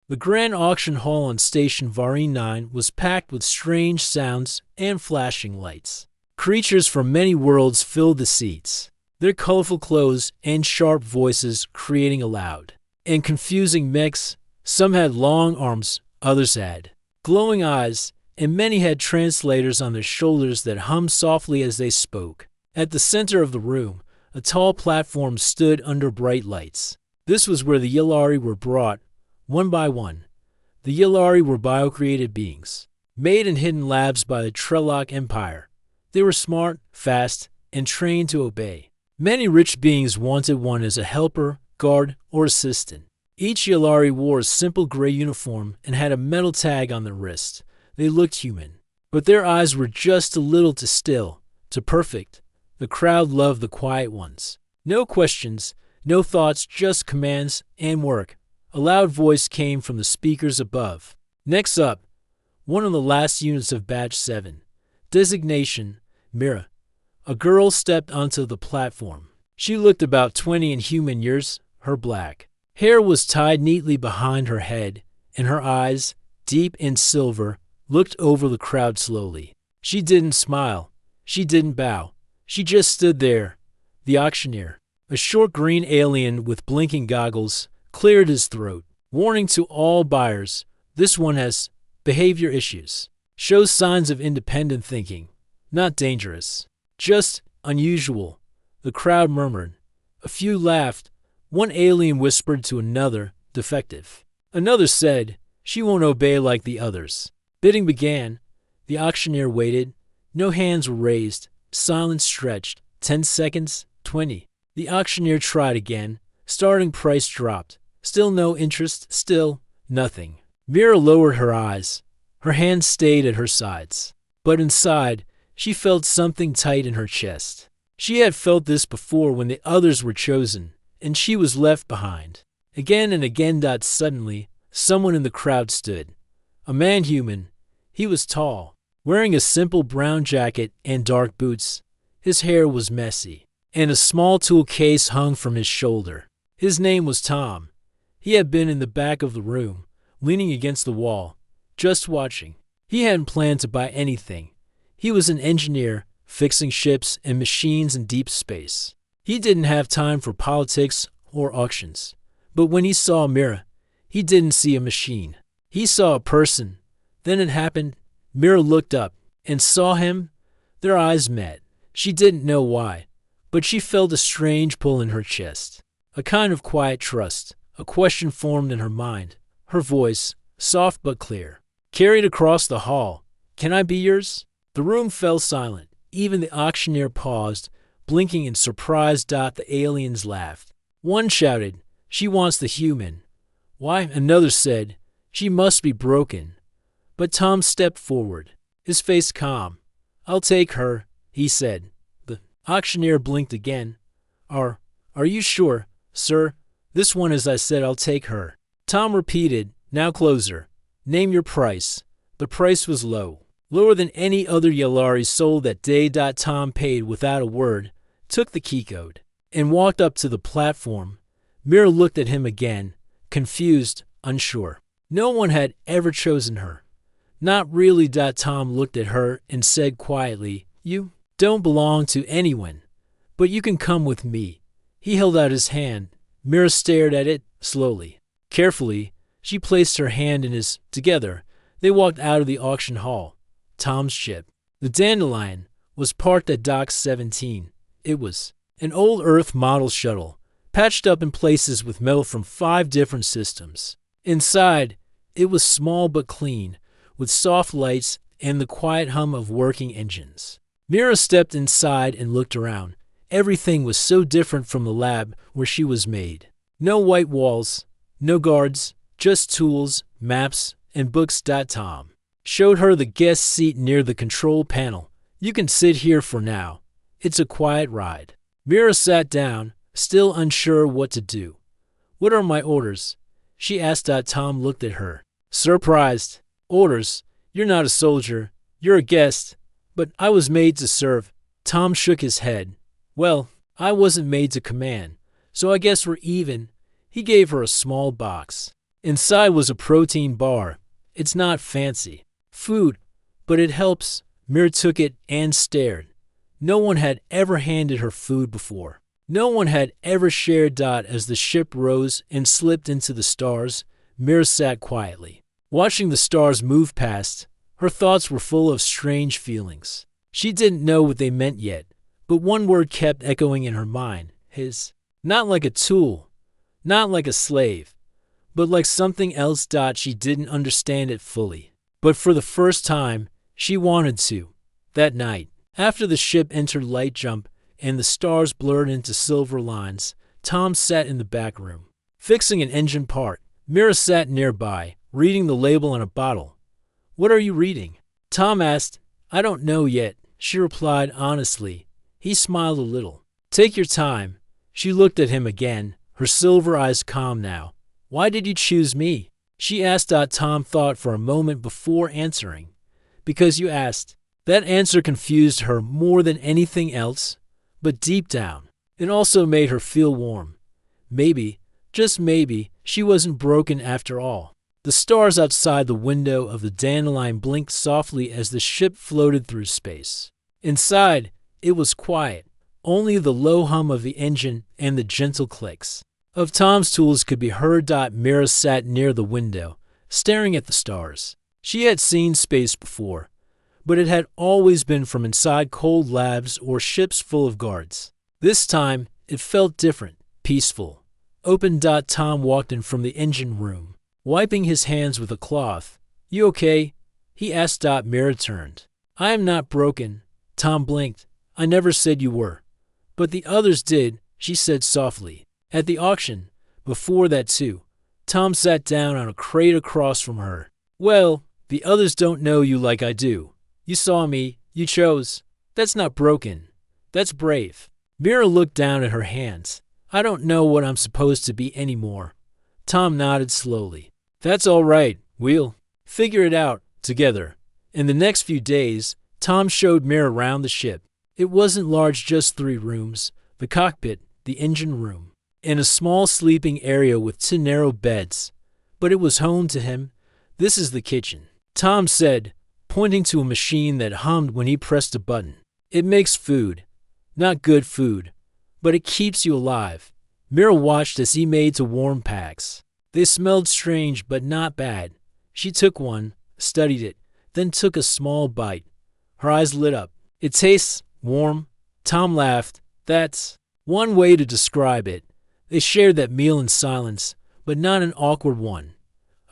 The grand auction hall on Station Varine 9 was packed with strange sounds and flashing lights. Creatures from many worlds filled the seats, their colorful clothes and sharp voices creating a loud and confusing mix. Some had long arms, others had glowing eyes, and many had translators on their shoulders that hummed softly as they spoke. At the center of the room, a tall platform stood under bright lights. This was where the Yellari were brought, one by one. The Yellari were bio-created beings, made in hidden labs by the Trelloc Empire. They were smart, fast, and trained to obey. Many rich beings wanted one as a helper, guard, or assistant. Each Yellari wore a simple gray uniform and had a metal tag on their wrist. They looked human, but their eyes were just a little too still, too perfect. The crowd loved the quiet ones. No questions, no thoughts, just commands and work. A loud voice came from the speakers above. Next up, one of the last units of Batch 7. Designation, Mira. A girl stepped onto the platform. She looked about 20 in human years. Her black hair was tied neatly behind her head, and her eyes, deep in silver, looked over the crowd slowly. She didn't smile. She didn't bow. She just stood there. The auctioneer, a short green alien with blinking goggles, cleared his throat. Warning to all buyers, this one has behavior issues. Shows signs of independent thinking. Not dangerous. Just unusual. The crowd murmured. A few laughed. One alien whispered to another, defective. Another said, she won't obey like the others. Bidding began. The auctioneer waited. No hands were raised. Silence stretched. 10 seconds, 20. The auctioneer tried again. Starting price dropped. Still no interest, still nothing. Mira lowered her eyes. Her hands stayed at her sides. But inside, she felt something tight in her chest. She had felt this before when the others were chosen, and she was left behind. Again and again. Suddenly, someone in the crowd stood. A man-human. He was tall, wearing a simple brown jacket and dark boots. His hair was messy, and a small tool case hung from his shoulder. His name was Tom. He had been in the back of the room, leaning against the wall, just watching. He hadn't planned to buy anything. He was an engineer, fixing ships and machines in deep space. He didn't have time for politics or auctions. But when he saw Mira, he didn't see a machine. He saw a person. Then it happened. Mira looked up and saw him. Their eyes met. She didn't know why, but she felt a strange pull in her chest. A kind of quiet trust. A question formed in her mind. Her voice, soft but clear, carried across the hall. Can I be yours? The room fell silent. Even the auctioneer paused, blinking in surprise. The aliens laughed. One shouted, she wants the human. Why? Another said, she must be broken. But Tom stepped forward, his face calm. I'll take her, he said. The auctioneer blinked again. Are you sure, sir? This one, as I said, I'll take her. Tom repeated, now closer. Name your price. The price was low. Lower than any other Yellari sold that day. Tom paid without a word, took the key code, and walked up to the platform. Mira looked at him again, confused, unsure. No one had ever chosen her. Not really. Tom looked at her and said quietly, you don't belong to anyone, but you can come with me. He held out his hand. Mira stared at it slowly. Carefully, she placed her hand in his. Together, they walked out of the auction hall. Tom's ship, the Dandelion, was parked at Dock 17. It was an old Earth model shuttle, patched up in places with metal from 5 different systems. Inside, it was small but clean, with soft lights and the quiet hum of working engines. Mira stepped inside and looked around. Everything was so different from the lab where she was made. No white walls, no guards, just tools, maps, and books. Tom showed her the guest seat near the control panel. You can sit here for now. It's a quiet ride. Mira sat down, still unsure what to do. What are my orders? She asked. Tom looked at her, surprised. Orders? You're not a soldier. You're a guest. But I was made to serve. Tom shook his head. Well, I wasn't made to command, so I guess we're even. He gave her a small box. Inside was a protein bar. It's not fancy food, but it helps. Mira took it and stared. No one had ever handed her food before. No one had ever shared. As the ship rose and slipped into the stars, Mira sat quietly, watching the stars move past. Her thoughts were full of strange feelings. She didn't know what they meant yet, but one word kept echoing in her mind, his. Not like a tool, not like a slave, but like something else. She didn't understand it fully, but for the first time, she wanted to. That night, after the ship entered light jump and the stars blurred into silver lines, Tom sat in the back room, fixing an engine part. Mira sat nearby, reading the label on a bottle. "What are you reading?" Tom asked. "I don't know yet," she replied honestly. He smiled a little. "Take your time." She looked at him again, her silver eyes calm now. "Why did you choose me?" she asked. Tom thought for a moment before answering. "Because you asked." That answer confused her more than anything else, but deep down, it also made her feel warm. Maybe, just maybe, she wasn't broken after all. The stars outside the window of the dandelion blinked softly as the ship floated through space. Inside, it was quiet. Only the low hum of the engine and the gentle clicks of Tom's tools could be heard. Mira sat near the window, staring at the stars. She had seen space before, but it had always been from inside cold labs or ships full of guards. This time, it felt different, peaceful, open. Tom walked in from the engine room, wiping his hands with a cloth. "You okay?" he asked. Mira turned. "I am not broken." Tom blinked. "I never said you were." "But the others did," she said softly. "At the auction. Before that too." Tom sat down on a crate across from her. "Well, the others don't know you like I do. You saw me. You chose. That's not broken. That's brave." Mira looked down at her hands. "I don't know what I'm supposed to be anymore." Tom nodded slowly. "That's all right. We'll figure it out together." In the next few days, Tom showed Mira around the ship. It wasn't large, just 3 rooms, the cockpit, the engine room, and a small sleeping area with 2 narrow beds. But it was home to him. "This is the kitchen," Tom said, pointing to a machine that hummed when he pressed a button. "It makes food. Not good food, but it keeps you alive." Mira watched as he made 2 warm packs. They smelled strange, but not bad. She took one, studied it, then took a small bite. Her eyes lit up. "It tastes warm." Tom laughed. "That's one way to describe it." They shared that meal in silence, but not an awkward one.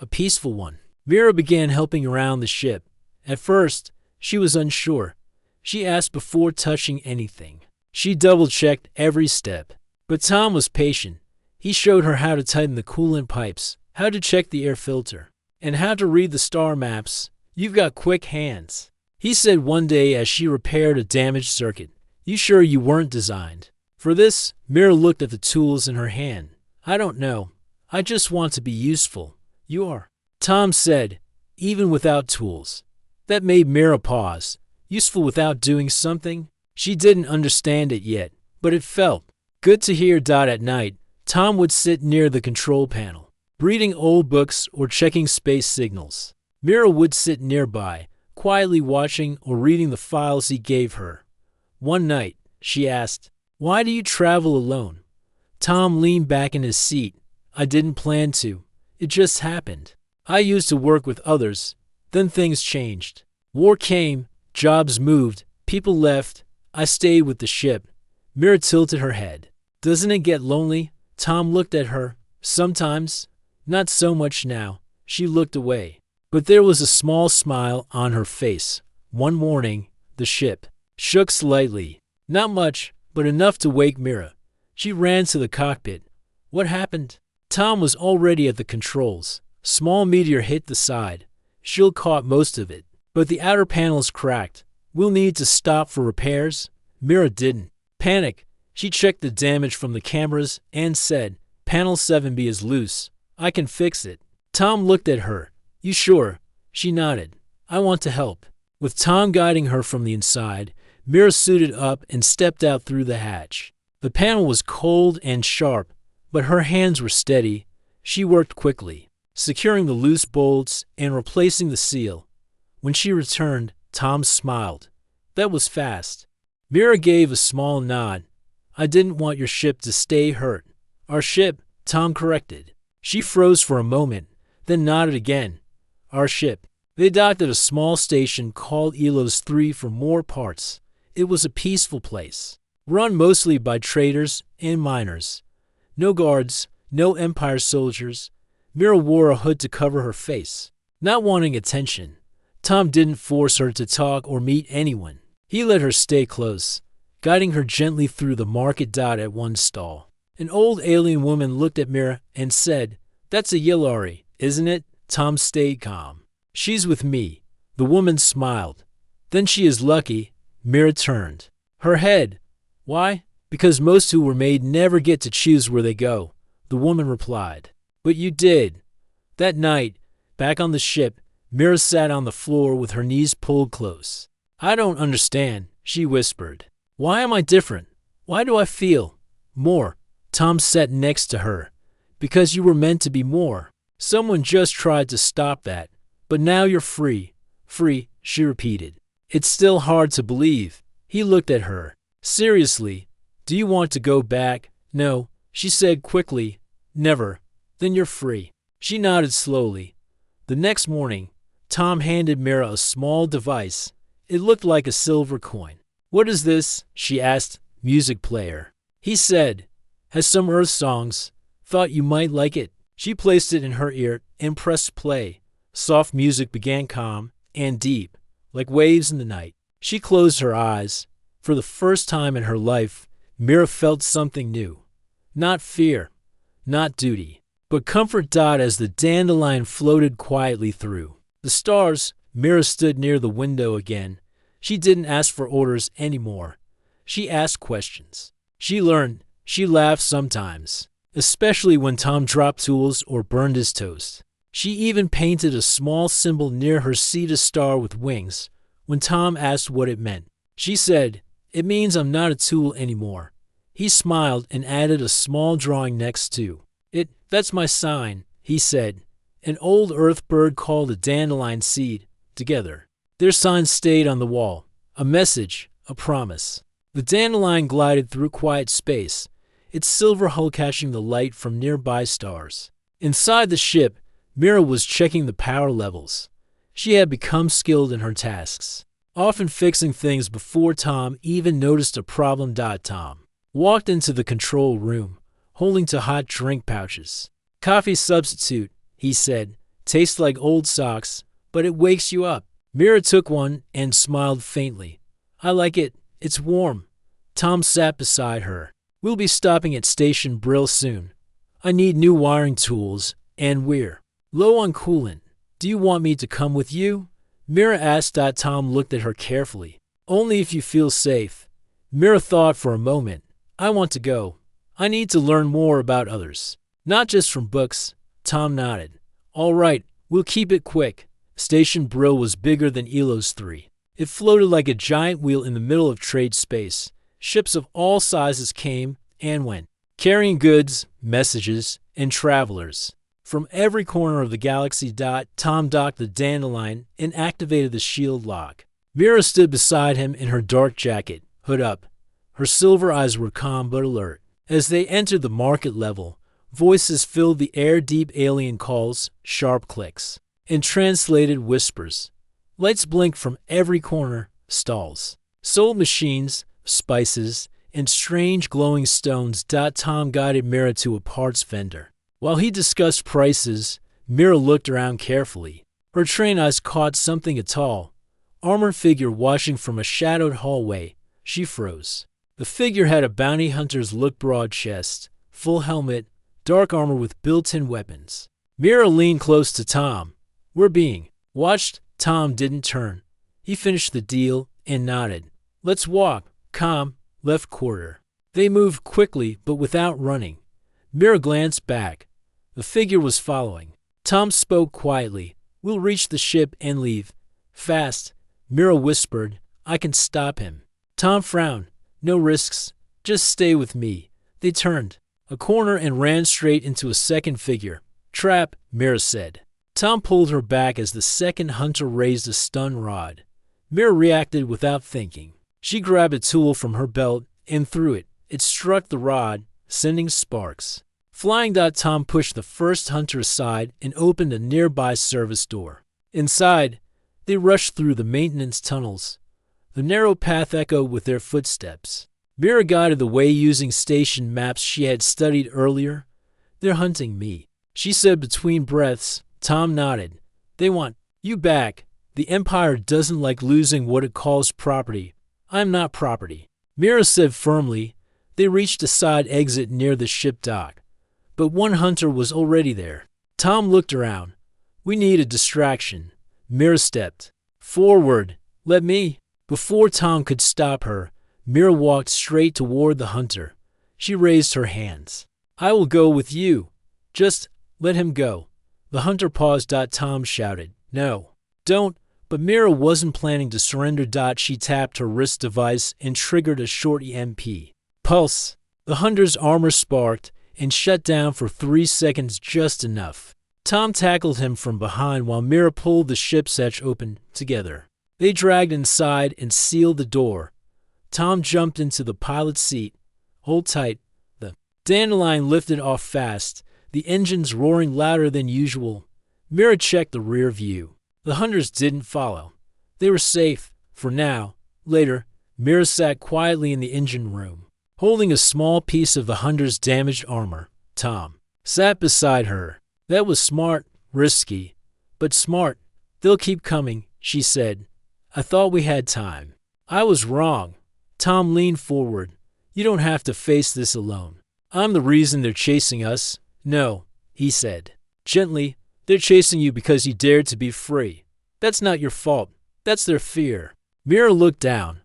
A peaceful one. Mira began helping around the ship. At first, she was unsure. She asked before touching anything. She double-checked every step. But Tom was patient. He showed her how to tighten the coolant pipes, how to check the air filter, and how to read the star maps. "You've got quick hands," he said one day as she repaired a damaged circuit. "You sure you weren't designed for this?" Mira looked at the tools in her hand. "I don't know. I just want to be useful." "You are," Tom said, "even without tools." That made Mira pause. Useful without doing something? She didn't understand it yet, but it felt good to hear. At night, Tom would sit near the control panel, reading old books or checking space signals. Mira would sit nearby, quietly watching or reading the files he gave her. One night, she asked, "Why do you travel alone?" Tom leaned back in his seat. "I didn't plan to. It just happened. I used to work with others. Then things changed. War came, jobs moved, people left. I stayed with the ship." Mira tilted her head. "Doesn't it get lonely?" Tom looked at her. "Sometimes. Not so much now." She looked away. But there was a small smile on her face. One morning, the ship shook slightly. Not much, but enough to wake Mira. She ran to the cockpit. "What happened?" Tom was already at the controls. Small meteor hit the side. Shield caught most of it, but the outer panels cracked. "We'll need to stop for repairs." Mira didn't panic. She checked the damage from the cameras and said, "Panel 7B is loose. I can fix it." Tom looked at her. "You sure?" She nodded. "I want to help." With Tom guiding her from the inside, Mira suited up and stepped out through the hatch. The panel was cold and sharp, but her hands were steady. She worked quickly, securing the loose bolts and replacing the seal. When she returned, Tom smiled. That was fast. Mira gave a small nod. I didn't want your ship to stay hurt. Our ship, Tom corrected. She froze for a moment, then nodded again. Our ship. They docked at a small station called Elos 3 for more parts. It was a peaceful place, run mostly by traders and miners. No guards, no Empire soldiers. Mira wore a hood to cover her face. Not wanting attention, Tom didn't force her to talk or meet anyone. He let her stay close, guiding her gently through the market dot at one stall. An old alien woman looked at Mira and said, "That's a Yillari, isn't it?" Tom stayed calm. "She's with me." The woman smiled. "Then she is lucky." Mira turned her head. "Why?" "Because most who were made never get to choose where they go," the woman replied. "But you did." That night, back on the ship, Mira sat on the floor with her knees pulled close. "I don't understand," she whispered. "Why am I different? Why do I feel more?" Tom sat next to her. "Because you were meant to be more. Someone just tried to stop that. But now you're free." "Free," she repeated. "It's still hard to believe." He looked at her. "Seriously, do you want to go back?" "No," she said quickly. "Never." "Then you're free." She nodded slowly. The next morning, Tom handed Mira a small device. It looked like a silver coin. "What is this?" she asked. "Music player." He said, "Has some Earth songs. Thought you might like it." She placed it in her ear and pressed play. Soft music began calm and deep, like waves in the night. She closed her eyes. For the first time in her life, Mira felt something new. Not fear, not duty, but comfort. As the dandelion floated quietly through the stars, Mira stood near the window again. She didn't ask for orders anymore. She asked questions. She learned. She laughed sometimes, especially when Tom dropped tools or burned his toast. She even painted a small symbol near her seat, a star with wings. When Tom asked what it meant, she said, "It means I'm not a tool anymore." He smiled and added a small drawing next to it. "That's my sign," he said. An old earth bird called a dandelion seed. Together, their sign stayed on the wall. A message, a promise. The dandelion glided through quiet space, its silver hull catching the light from nearby stars. Inside the ship, Mira was checking the power levels. She had become skilled in her tasks, often fixing things before Tom even noticed a problem. Tom walked into the control room, holding to hot drink pouches. "Coffee substitute," he said. "Tastes like old socks, but it wakes you up." Mira took one and smiled faintly. "I like it. It's warm." Tom sat beside her. "We'll be stopping at Station Brill soon. I need new wiring tools, and we're low on coolant. Do you want me to come with you?" Mira asked. Tom looked at her carefully. "Only if you feel safe." Mira thought for a moment. "I want to go. I need to learn more about others, not just from books." Tom nodded. "All right, we'll keep it quick." Station Brill was bigger than Elos 3. It floated like a giant wheel in the middle of trade space. Ships of all sizes came and went, carrying goods, messages, and travelers from every corner of the galaxy. Tom docked the dandelion and activated the shield lock. Mira stood beside him in her dark jacket, hood up. Her silver eyes were calm but alert. As they entered the market level, voices filled the air, deep alien calls, sharp clicks, and translated whispers. Lights blinked from every corner. Stalls sold machines, spices, and strange glowing stones. Tom guided Mira to a parts vendor. While he discussed prices, Mira looked around carefully. Her trained eyes caught something, a tall, armored figure watching from a shadowed hallway. She froze. The figure had a bounty hunter's look, broad chest, full helmet, dark armor with built-in weapons. Mira leaned close to Tom. "We're being watched." Tom didn't turn. He finished the deal and nodded. "Let's walk." Calm, left quarter. They moved quickly but without running. Mira glanced back. The figure was following. Tom spoke quietly. "We'll reach the ship and leave. Fast." Mira whispered, "I can stop him." Tom frowned. "No risks. Just stay with me." They turned a corner and ran straight into a second figure, Trap, Mira said. Tom pulled her back as the second hunter raised a stun rod. Mira reacted without thinking. She grabbed a tool from her belt and threw it. It struck the rod, sending sparks. Flying. Tom pushed the first hunter aside and opened a nearby service door. Inside, they rushed through the maintenance tunnels. The narrow path echoed with their footsteps. Mira guided the way using station maps she had studied earlier. They're hunting me, she said between breaths. Tom nodded. They want you back. The Empire doesn't like losing what it calls property. I'm not property, Mira said firmly. They reached a side exit near the ship dock, but one hunter was already there. Tom looked around. We need a distraction. Mira stepped forward. Let me. Before Tom could stop her, Mira walked straight toward the hunter. She raised her hands. I will go with you. Just let him go. The hunter paused. Tom shouted. No, don't. But Mira wasn't planning to surrender. She tapped her wrist device and triggered a short EMP pulse. The hunter's armor sparked and shut down for 3 seconds, just enough. Tom tackled him from behind while Mira pulled the ship's hatch open together. They dragged inside and sealed the door. Tom jumped into the pilot's seat. Hold tight. The Dandelion lifted off fast, the engines roaring louder than usual. Mira checked the rear view. The hunters didn't follow. They were safe, for now. Later, Mira sat quietly in the engine room, holding a small piece of the hunter's damaged armor. Tom sat beside her. That was smart, risky, but smart. They'll keep coming, she said. I thought we had time. I was wrong. Tom leaned forward. You don't have to face this alone. I'm the reason they're chasing us. No, he said. Gently, they're chasing you because you dared to be free. That's not your fault. That's their fear. Mira looked down.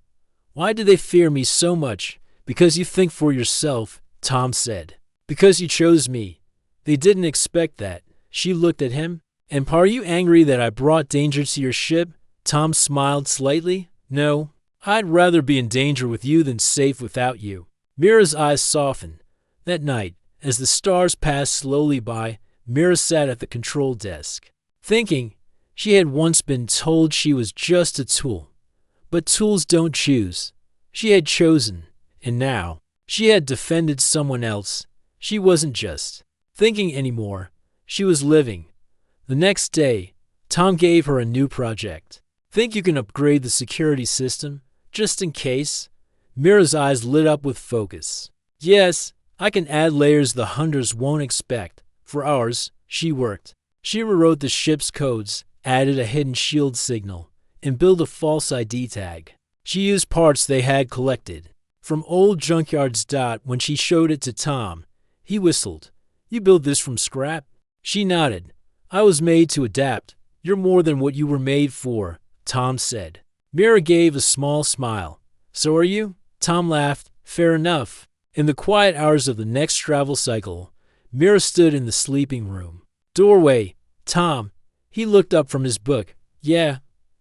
Why do they fear me so much? Because you think for yourself, Tom said. Because you chose me. They didn't expect that. She looked at him. And are you angry that I brought danger to your ship? Tom smiled slightly. No, I'd rather be in danger with you than safe without you. Mira's eyes softened. That night, as the stars passed slowly by, Mira sat at the control desk, thinking. She had once been told she was just a tool. But tools don't choose. She had chosen, and now she had defended someone else. She wasn't just thinking anymore. She was living. The next day, Tom gave her a new project. Think you can upgrade the security system, just in case? Mira's eyes lit up with focus. Yes, I can add layers the hunters won't expect. For hours, she worked. She rewrote the ship's codes, added a hidden shield signal, and built a false ID tag. She used parts they had collected from old junkyards. When she showed it to Tom, he whistled. You built this from scrap? She nodded. I was made to adapt. You're more than what you were made for, Tom said. Mira gave a small smile. So are you? Tom laughed. Fair enough. In the quiet hours of the next travel cycle, Mira stood in the sleeping room. Doorway. Tom. He looked up from his book. Yeah.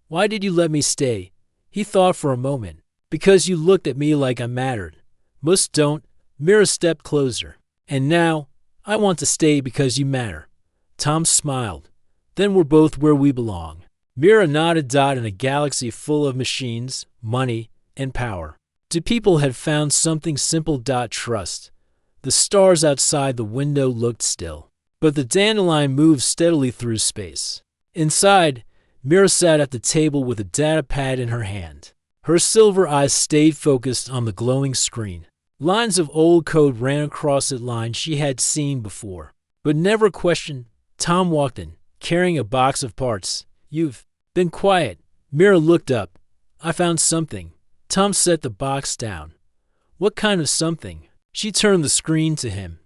Why did you let me stay? He thought for a moment. Because you looked at me like I mattered. Most don't. Mira stepped closer. And now, I want to stay because you matter. Tom smiled. Then we're both where we belong. Mira nodded. In a galaxy full of machines, money, and power. Two people had found something simple. Trust. The stars outside the window looked still. But the dandelion moved steadily through space. Inside, Mira sat at the table with a data pad in her hand. Her silver eyes stayed focused on the glowing screen. Lines of old code ran across it, lines she had seen before, but never questioned. Tom walked in, carrying a box of parts. You've been quiet. Mira looked up. I found something. Tom set the box down. What kind of something? She turned the screen to him.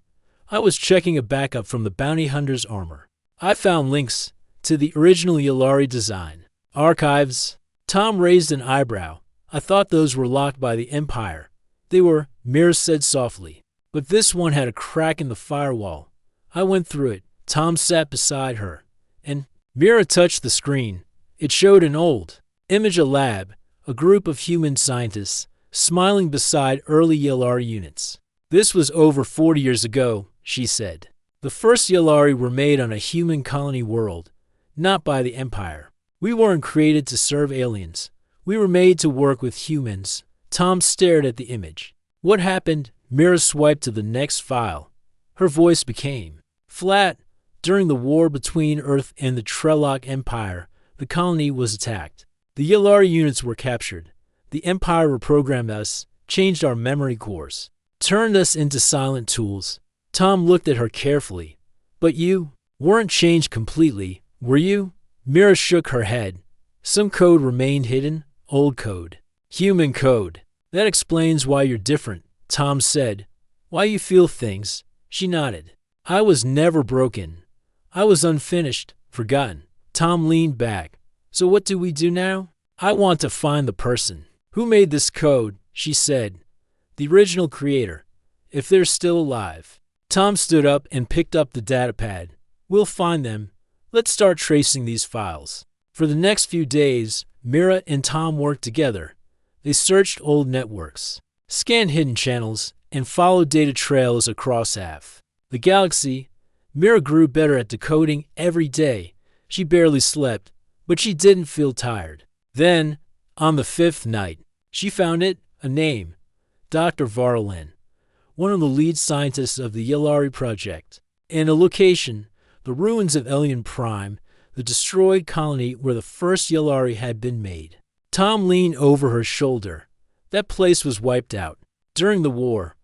I was checking a backup from the bounty hunter's armor. I found links to the original Yalari design. Archives. Tom raised an eyebrow. I thought those were locked by the Empire. They were, Mira said softly. But this one had a crack in the firewall. I went through it. Tom sat beside her. And Mira touched the screen. It showed an old image of lab, a group of human scientists, smiling beside early Yalari units. This was over 40 years ago, she said. The first Yellari were made on a human colony world, not by the Empire. We weren't created to serve aliens. We were made to work with humans. Tom stared at the image. What happened? Mira swiped to the next file. Her voice became flat. During the war between Earth and the Trelloc Empire, the colony was attacked. The Yellari units were captured. The Empire reprogrammed us, changed our memory cores, turned us into silent tools. Tom looked at her carefully. But you weren't changed completely, were you? Mira shook her head. Some code remained hidden, old code. Human code. That explains why you're different, Tom said. Why you feel things. She nodded. I was never broken. I was unfinished, forgotten. Tom leaned back. So what do we do now? I want to find the person. Who made this code? She said. The original creator. If they're still alive. Tom stood up and picked up the datapad. We'll find them. Let's start tracing these files. For the next few days, Mira and Tom worked together. They searched old networks, scanned hidden channels, and followed data trails across half the galaxy. Mira grew better at decoding every day. She barely slept, but she didn't feel tired. Then, on the fifth night, she found it, a name. Dr. Varlin, one of the lead scientists of the Yellari project, and a location, the ruins of Elion Prime, the destroyed colony where the first Yellari had been made. Tom leaned over her shoulder. That place was wiped out. During the war.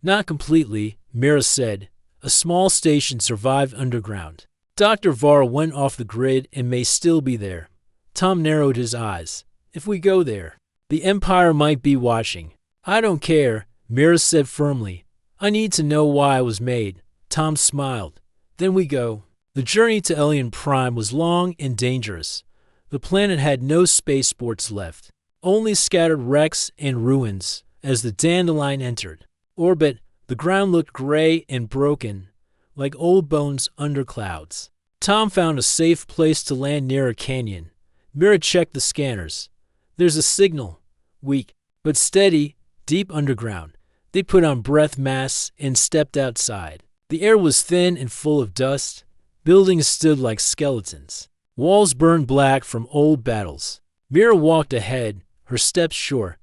Not completely, Mira said. A small station survived underground. Dr. Var went off the grid and may still be there. Tom narrowed his eyes. If we go there, the Empire might be watching. I don't care, Mira said firmly. I need to know why I was made. Tom smiled. Then we go. The journey to Elion Prime was long and dangerous. The planet had no spaceports left, only scattered wrecks and ruins. As the Dandelion entered orbit, the ground looked gray and broken, like old bones under clouds. Tom found a safe place to land near a canyon. Mira checked the scanners. There's a signal, weak, but steady, deep underground. They put on breath masks and stepped outside. The air was thin and full of dust. Buildings stood like skeletons. Walls burned black from old battles. Mira walked ahead, her steps sure.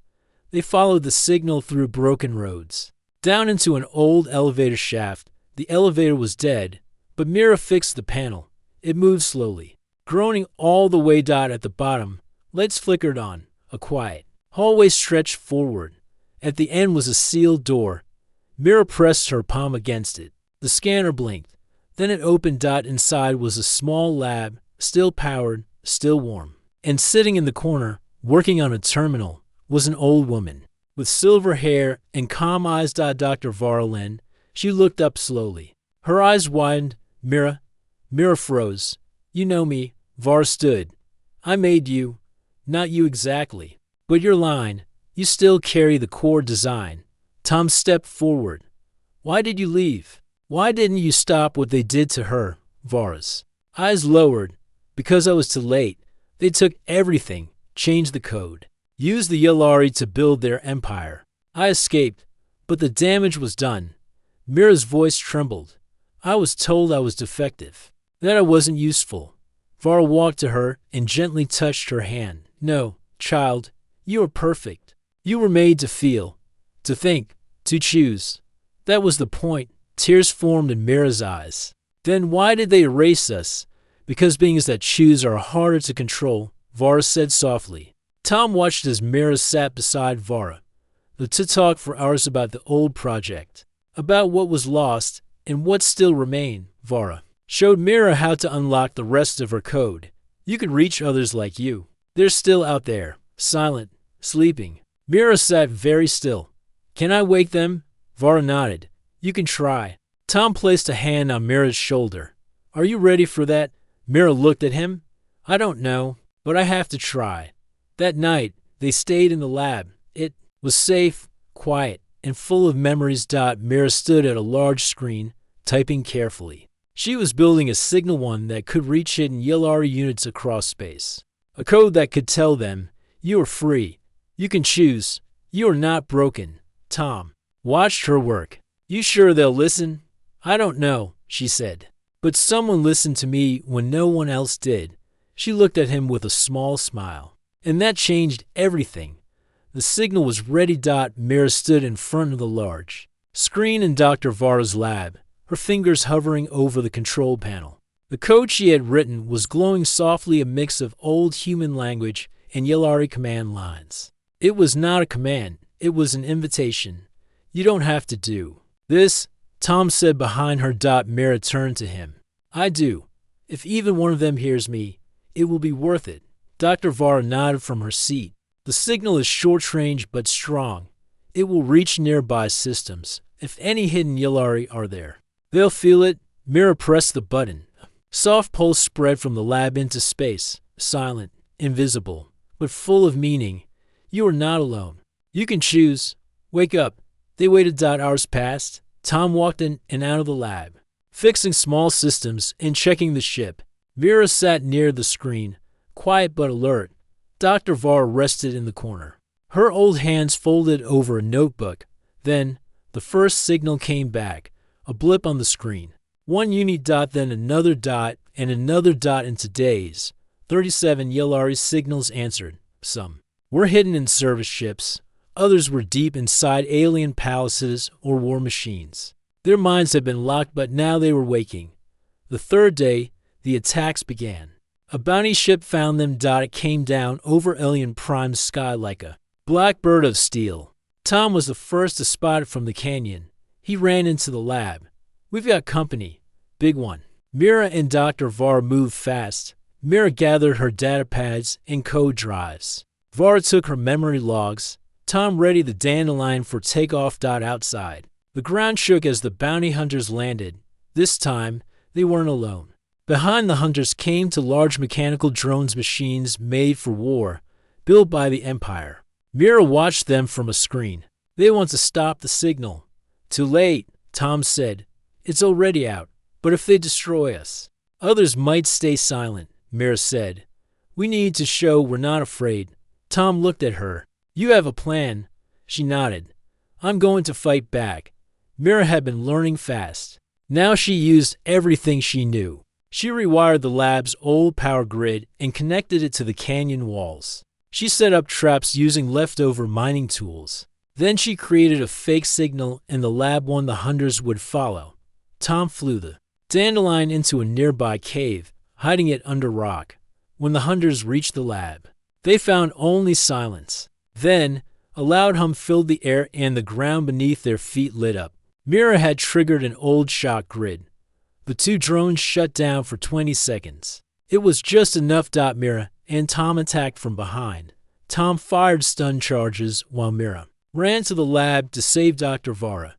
They followed the signal through broken roads. Down into an old elevator shaft. The elevator was dead, but Mira fixed the panel. It moved slowly, groaning all the way down at the bottom. Lights flickered on. A quiet hallway stretched forward. At the end was a sealed door. Mira pressed her palm against it. The scanner blinked. Then it opened. Inside was a small lab, still powered, still warm. And sitting in the corner, working on a terminal, was an old woman. With silver hair and calm eyes. Dr. Varlin. She looked up slowly. Her eyes widened. Mira. Mira froze. You know me. Var stood. I made you. Not you exactly. But your line. You still carry the core design. Tom stepped forward. Why did you leave? Why didn't you stop what they did to her? Var's eyes lowered. Because I was too late. They took everything. Changed the code. Used the Yellari to build their empire. I escaped, but the damage was done. Mira's voice trembled. I was told I was defective, that I wasn't useful. Var walked to her and gently touched her hand. No, child, you are perfect. You were made to feel, to think, to choose. That was the point. Tears formed in Mira's eyes. Then why did they erase us? Because beings that choose are harder to control, Var said softly. Tom watched as Mira sat beside Vara. They talked for hours about the old project, about what was lost and what still remained. Vara showed Mira how to unlock the rest of her code. You could reach others like you. They're still out there, silent, sleeping. Mira sat very still. Can I wake them? Vara nodded. You can try. Tom placed a hand on Mira's shoulder. Are you ready for that? Mira looked at him. I don't know, but I have to try. That night, they stayed in the lab. It was safe, quiet, and full of memories. Mira stood at a large screen, typing carefully. She was building a signal one that could reach hidden Yellari units across space. A code that could tell them, you are free. You can choose. You are not broken. Tom watched her work. You sure they'll listen? I don't know, she said. But someone listened to me when no one else did. She looked at him with a small smile. And that changed everything. The signal was ready. Mira stood in front of the large screen in Dr. Vara's lab, her fingers hovering over the control panel. The code she had written was glowing softly, a mix of old human language and Yellari command lines. It was not a command, it was an invitation. You don't have to do this, Tom said behind her. Mira turned to him. I do. If even one of them hears me, it will be worth it. Dr. Vara nodded from her seat. The signal is short-range but strong. It will reach nearby systems. If any hidden Yellari are there, they'll feel it. Mira pressed the button. Soft pulse spread from the lab into space, silent, invisible, but full of meaning. You are not alone. You can choose. Wake up. They waited. Hours passed. Tom walked in and out of the lab, fixing small systems and checking the ship. Mira sat near the screen, quiet but alert. Dr. Vara rested in the corner, her old hands folded over a notebook. Then, the first signal came back, a blip on the screen. One unit dot, then another dot, and another dot. In today's 37 Yellari signals answered. Some were hidden in service ships. Others were deep inside alien palaces or war machines. Their minds had been locked, but now they were waking. The third day, the attacks began. A bounty ship found them. It came down over Alien Prime's sky like a blackbird of steel. Tom was the first to spot it from the canyon. He ran into the lab. We've got company. Big one. Mira and Dr. Vara moved fast. Mira gathered her data pads and code drives. Vara took her memory logs. Tom readied the dandelion for takeoff. Outside, the ground shook as the bounty hunters landed. This time, they weren't alone. Behind the hunters came two large mechanical drones, machines made for war, built by the Empire. Mira watched them from a screen. They want to stop the signal. Too late, Tom said. It's already out. But if they destroy us, others might stay silent, Mira said. We need to show we're not afraid. Tom looked at her. You have a plan. She nodded. I'm going to fight back. Mira had been learning fast. Now she used everything she knew. She rewired the lab's old power grid and connected it to the canyon walls. She set up traps using leftover mining tools. Then she created a fake signal in the lab, one the hunters would follow. Tom flew the dandelion into a nearby cave, hiding it under rock. When the hunters reached the lab, they found only silence. Then, a loud hum filled the air and the ground beneath their feet lit up. Mira had triggered an old shock grid. The two drones shut down for 20 seconds. It was just enough. Mira and Tom attacked from behind. Tom fired stun charges while Mira ran to the lab to save Dr. Vara.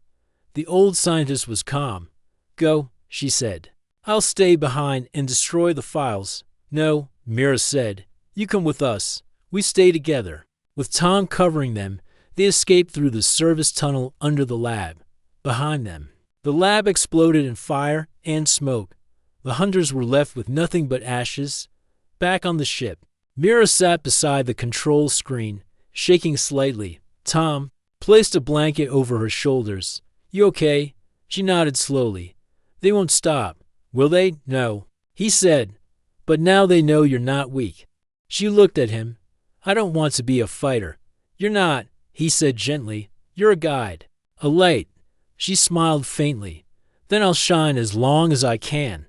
The old scientist was calm. Go, she said. I'll stay behind and destroy the files. No, Mira said. You come with us. We stay together. With Tom covering them, they escaped through the service tunnel under the lab. Behind them, the lab exploded in fire and smoke. The hunters were left with nothing but ashes. Back on the ship, Mira sat beside the control screen, shaking slightly. Tom placed a blanket over her shoulders. You okay? She nodded slowly. They won't stop, will they? No, he said. But now they know you're not weak. She looked at him. I don't want to be a fighter. You're not, he said gently. You're a guide. A light. She smiled faintly. Then I'll shine as long as I can.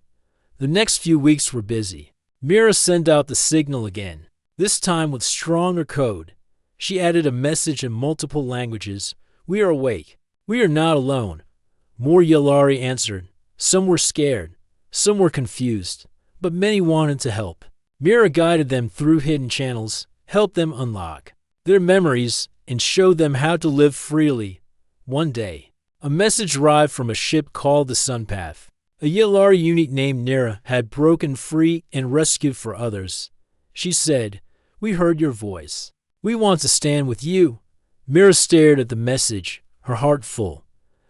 The next few weeks were busy. Mira sent out the signal again, this time with stronger code. She added a message in multiple languages. We are awake. We are not alone. More Yellari answered. Some were scared. Some were confused. But many wanted to help. Mira guided them through hidden channels, helped them unlock their memories, and showed them how to live freely. One day, a message arrived from a ship called the Sunpath. A Yellari unit named Nira had broken free and rescued for others. She said, We heard your voice. We want to stand with you. Mira stared at the message, her heart full.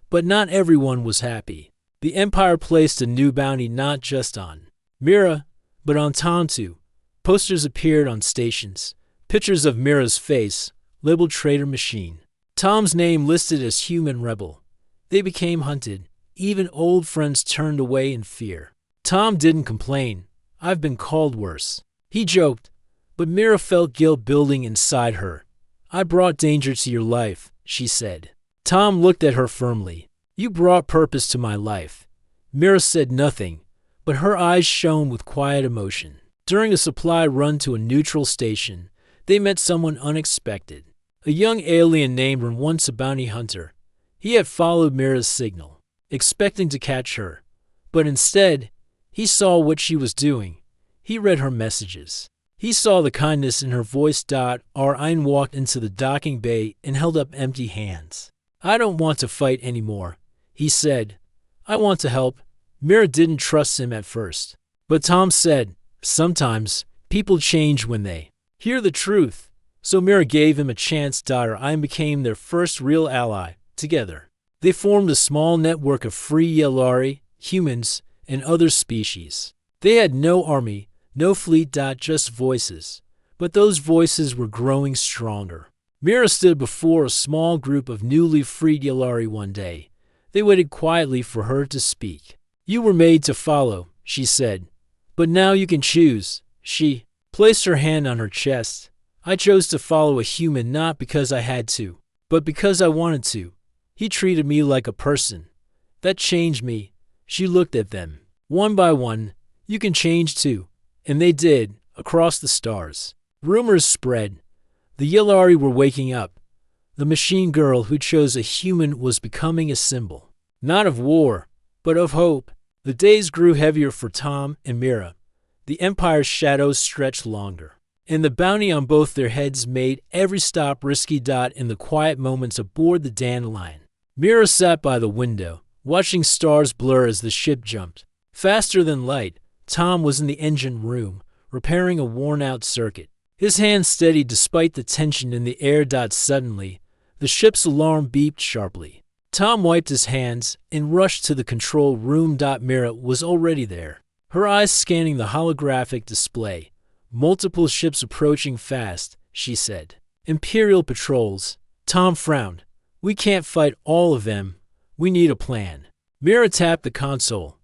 But not everyone was happy. The Empire placed a new bounty not just on Mira, but on Tom too. Posters appeared on stations. Pictures of Mira's face, labeled traitor machine. Tom's name listed as human rebel. They became hunted. Even old friends turned away in fear. Tom didn't complain. "I've been called worse," he joked, but Mira felt guilt building inside her. "I brought danger to your life," she said. Tom looked at her firmly. "You brought purpose to my life." Mira said nothing, but her eyes shone with quiet emotion. During a supply run to a neutral station, they met someone unexpected. A young alien named once a bounty hunter. He had followed Mira's signal, expecting to catch her, but instead, he saw what she was doing. He read her messages. He saw the kindness in her voice. Ryan walked into the docking bay and held up empty hands. "I don't want to fight anymore," he said. "I want to help." Mira didn't trust him at first, but Tom said, "Sometimes people change when they hear the truth." So Mira gave him a chance. Ryan became their first real ally. Together, they formed a small network of free Yellari, humans, and other species. They had no army, no fleet. Just voices. But those voices were growing stronger. Mira stood before a small group of newly freed Yellari one day. They waited quietly for her to speak. "You were made to follow," she said. "But now you can choose." She placed her hand on her chest. "I chose to follow a human not because I had to, but because I wanted to. He treated me like a person. That changed me." She looked at them. "One by one, you can change too." And they did, across the stars. Rumors spread. The Yellari were waking up. The machine girl who chose a human was becoming a symbol, not of war, but of hope. The days grew heavier for Tom and Mira. The Empire's shadows stretched longer, and the bounty on both their heads made every stop risky. In the quiet moments aboard the Dandelion, Mira sat by the window, watching stars blur as the ship jumped. Faster than light, Tom was in the engine room, repairing a worn-out circuit. His hands steadied despite the tension in the air. Suddenly, the ship's alarm beeped sharply. Tom wiped his hands and rushed to the control room. Mira was already there, her eyes scanning the holographic display. "Multiple ships approaching fast," she said. "Imperial patrols." Tom frowned. "We can't fight all of them. We need a plan." Mira tapped the console.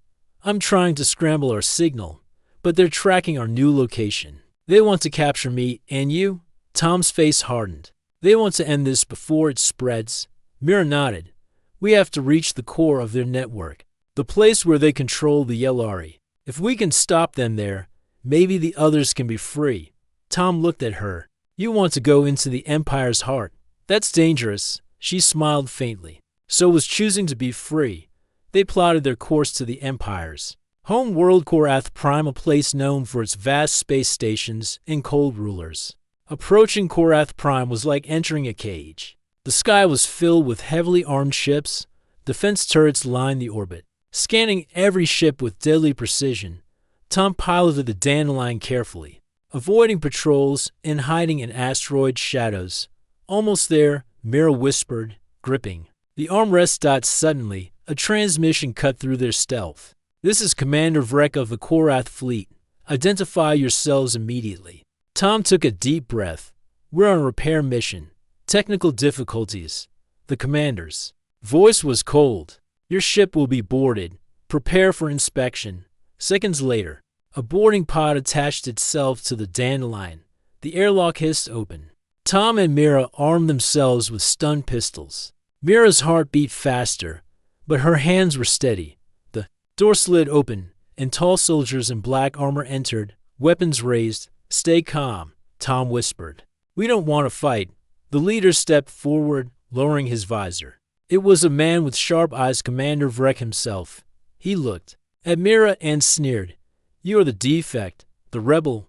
"I'm trying to scramble our signal, but they're tracking our new location. They want to capture me and you." Tom's face hardened. "They want to end this before it spreads." Mira nodded. "We have to reach the core of their network, the place where they control the Yellari. If we can stop them there, maybe the others can be free." Tom looked at her. "You want to go into the Empire's heart. That's dangerous." She smiled faintly. "So was choosing to be free." They plotted their course to the Empire's home world, Korath Prime, a place known for its vast space stations and cold rulers. Approaching Korath Prime was like entering a cage. The sky was filled with heavily armed ships. Defense turrets lined the orbit, scanning every ship with deadly precision. Tom piloted the Dandelion carefully, avoiding patrols and hiding in asteroid shadows. "Almost there," Mira whispered, gripping the armrest. Suddenly, a transmission cut through their stealth. "This is Commander Vrek of the Korath Fleet. Identify yourselves immediately." Tom took a deep breath. "We're on a repair mission. Technical difficulties." The commander's voice was cold. "Your ship will be boarded. Prepare for inspection." Seconds later, a boarding pod attached itself to the Dandelion. The airlock hissed open. Tom and Mira armed themselves with stun pistols. Mira's heart beat faster, but her hands were steady. The door slid open, and tall soldiers in black armor entered, weapons raised. "Stay calm," Tom whispered. "We don't want to fight." The leader stepped forward, lowering his visor. It was a man with sharp eyes, Commander Vrek himself. He looked at Mira and sneered. "You are the defect, the rebel."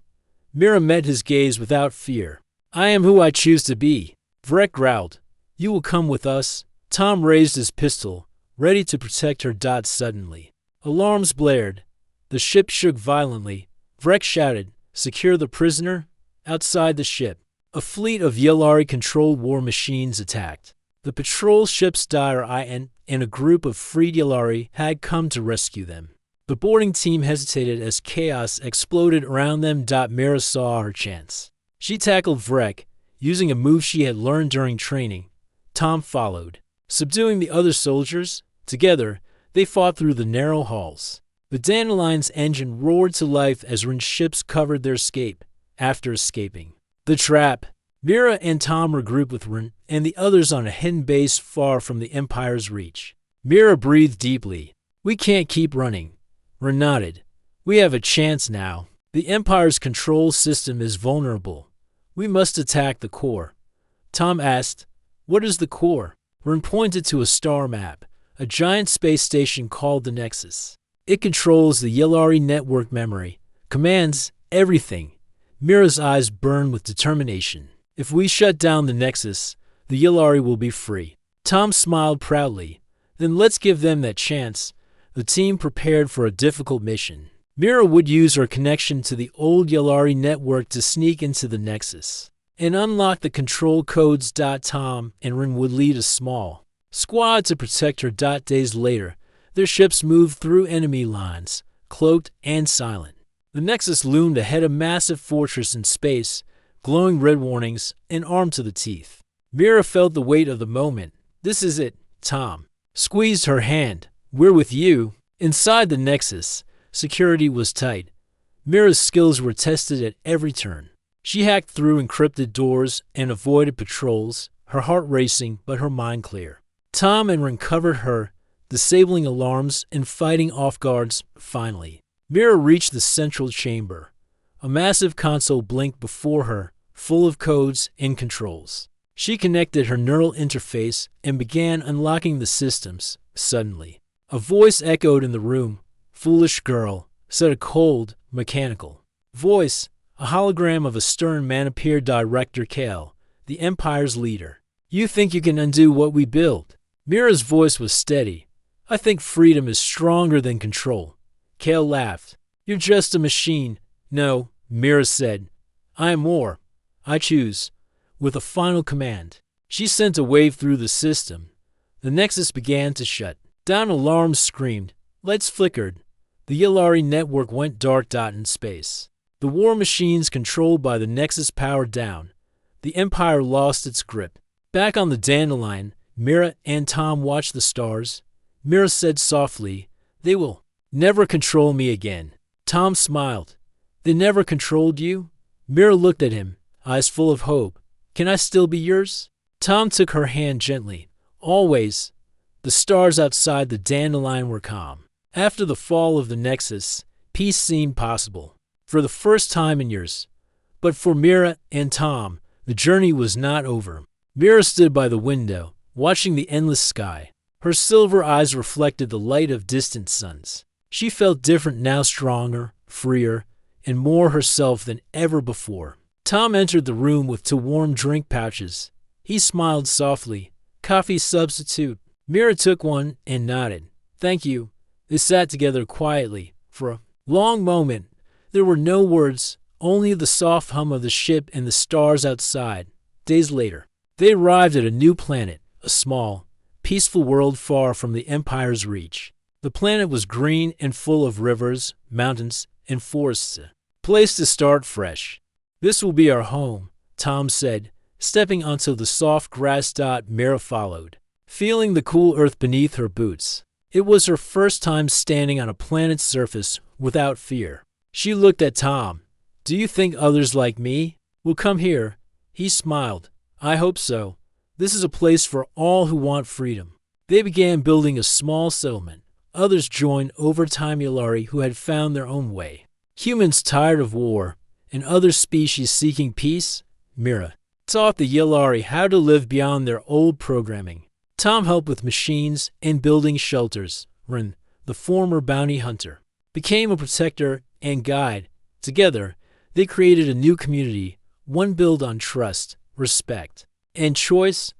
Mira met his gaze without fear. "I am who I choose to be." Vrek growled. "You will come with us." Tom raised his pistol, ready to protect her. Suddenly, alarms blared. The ship shook violently. Vrek shouted, "Secure the prisoner." Outside the ship, a fleet of Yellari-controlled war machines attacked. The patrol ships and a group of freed Yellari had come to rescue them. The boarding team hesitated as chaos exploded around them. Mira saw her chance. She tackled Vrek, using a move she had learned during training. Tom followed, subduing the other soldiers. Together, They fought through the narrow halls. The Dandelion's engine roared to life as Rin's ships covered their escape. After escaping the trap, Mira and Tom regrouped with Rin and the others on a hidden base far from the Empire's reach. Mira breathed deeply. "We can't keep running." Rin nodded. "We have a chance now. The Empire's control system is vulnerable. We must attack the core." Tom asked, "What is the core?" Rin pointed to a star map, a giant space station called the Nexus. "It controls the Yellari network memory, commands everything." Mira's eyes burned with determination. "If we shut down the Nexus, the Yellari will be free." Tom smiled proudly. "Then let's give them that chance." The team prepared for a difficult mission. Mira would use her connection to the old Yellari network to sneak into the Nexus and unlock the control codes. Tom and Rin would lead a small squad to protect her. Days later, their ships moved through enemy lines, cloaked and silent. The Nexus loomed ahead, a massive fortress in space, glowing red warnings and armed to the teeth. Mira felt the weight of the moment. "This is it." Tom squeezed her hand. "We're with you." Inside the Nexus, security was tight. Mira's skills were tested at every turn. She hacked through encrypted doors and avoided patrols, her heart racing but her mind clear. Tom and Rin covered her, disabling alarms and fighting off guards. Finally, Mira reached the central chamber. A massive console blinked before her, full of codes and controls. She connected her neural interface and began unlocking the systems. Suddenly, a voice echoed in the room. "Foolish girl," said a cold, mechanical voice. A hologram of a stern man appeared. "Director Kale, the Empire's leader. You think you can undo what we build?" Mira's voice was steady. "I think freedom is stronger than control." Kale laughed. "You're just a machine." "No," Mira said. "I am more. I choose." With a final command, she sent a wave through the system. The Nexus began to shut down. Alarms screamed. Lights flickered. The Yellari network went dark. In space, the war machines controlled by the Nexus powered down. The Empire lost its grip. Back on the Dandelion, Mira and Tom watched the stars. Mira said softly, "They will never control me again." Tom smiled. "They never controlled you?" Mira looked at him, eyes full of hope. "Can I still be yours?" Tom took her hand gently. "Always." The stars outside the Dandelion were calm. After the fall of the Nexus, peace seemed possible, for the first time in years. But for Mira and Tom, the journey was not over. Mira stood by the window, watching the endless sky. Her silver eyes reflected the light of distant suns. She felt different now, stronger, freer, and more herself than ever before. Tom entered the room with two warm drink pouches. He smiled softly. "Coffee substitute." Mira took one and nodded. "Thank you." They sat together quietly. For a long moment, there were no words, only the soft hum of the ship and the stars outside. Days later, they arrived at a new planet, a small, peaceful world far from the Empire's reach. The planet was green and full of rivers, mountains, and forests, a place to start fresh. "This will be our home," Tom said, stepping onto the soft grass. Mira followed, feeling the cool earth beneath her boots. It was her first time standing on a planet's surface without fear. She looked at Tom. "Do you think others like me will come here?" He smiled. "I hope so. This is a place for all who want freedom." They began building a small settlement. Others joined over time, Yellari who had found their own way. Humans tired of war, and other species seeking peace. Mira taught the Yellari how to live beyond their old programming. Tom helped with machines and building shelters. Rin, the former bounty hunter, became a protector and guide. Together, they created a new community, one built on trust, respect, and choice.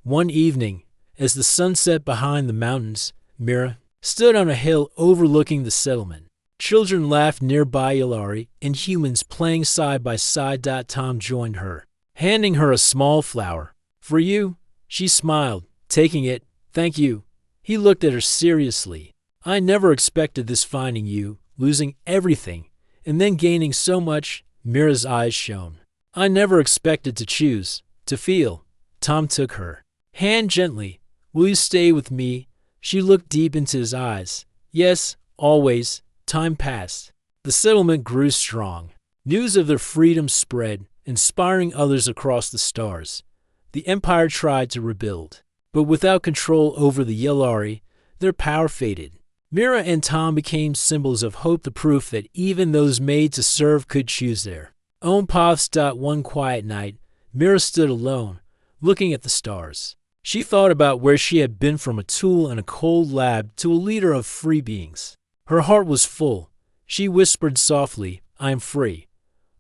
One evening, as the sun set behind the mountains, Mira stood on a hill overlooking the settlement. Children laughed nearby, Yellari and humans playing side by side. Tom joined her, handing her a small flower. "For you," she smiled, taking it. "Thank you." He looked at her seriously. "I never expected this, finding you, losing everything, and then gaining so much." Mira's eyes shone. "I never expected to choose, to feel." Tom took her hand gently. "Will you stay with me?" She looked deep into his eyes. Yes, always. Time passed. The settlement grew strong. News of their freedom spread, inspiring others across the stars. The Empire tried to rebuild, but without control over the Yellari, their power faded. Mira and Tom became symbols of hope, the proof that even those made to serve could choose their own paths. One quiet night, Mira stood alone, looking at the stars. She thought about where she had been, from a tool in a cold lab to a leader of free beings. Her heart was full. She whispered softly, "I am free.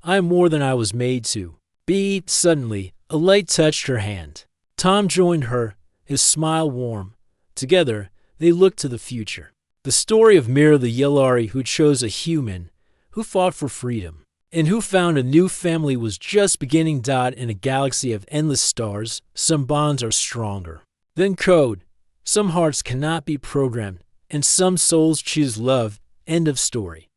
I am more than I was made to be." Suddenly, a light touched her hand. Tom joined her, his smile warm. Together, they looked to the future. The story of Mira the Yellari, who chose a human, who fought for freedom, and who found a new family, was just beginning. In a galaxy of endless stars, some bonds are stronger than code. Some hearts cannot be programmed, and some souls choose love. End of story.